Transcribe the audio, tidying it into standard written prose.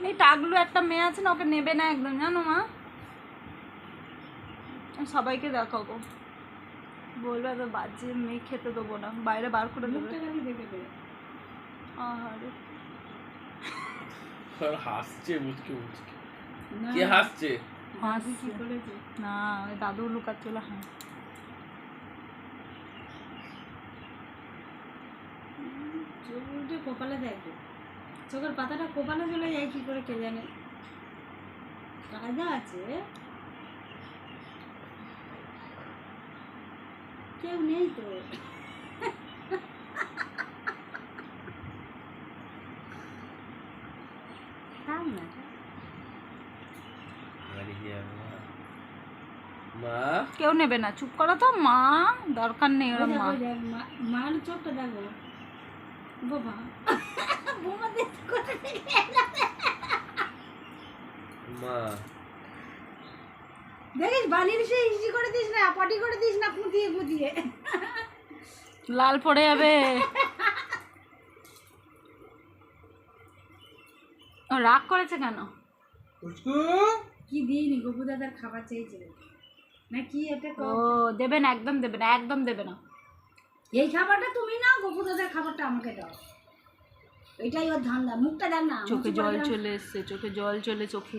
এই টাগলু একটা মেয়ে আছে না, ওকে নেবে না একদম, জানো মা? সবাইকে দেখাবো, বলবে এত বাজে মেয়ে, খেতে দেবো না, বাইরে বার করে দেবে। আহারে হাসছে মুচকে মুচকে। কে হাসছে? হাসছে না, ওই দাদু লুকাচ্ছিল। হ্যাঁ চোখে কপালে দেখো, চোখের পাতাটা কপালে চলে যায় কি করে কে জানে, কায়দা আছে। কেউ নেই তো। থাম না। মা কেউ নেবে না, চুপ করো তো মা, দরকার নেই ওরা। মা মার চোখটা দেখো বাবা, বোমা দেখতে করে মা দেখিস বালির সে ইজি করে দিস না, পটি করে দিস না, কুতিয়ে কুতিয়ে লাল পড়ে যাবে। ও রাগ করেছে কেন? কি দিইনি, গপু দাদার খাবার চেয়েছিল না কি এটা ও দেবে না, একদম দেবে না, একদম দেবে না। এই খাবারটা তুমি না, গপু দাদার খাবারটা আমাকে দাও, এটাই ওর ধান্দা। মুখটা দেখ না, চোখে জল চলে এসছে, চোখে জল চলে চোখে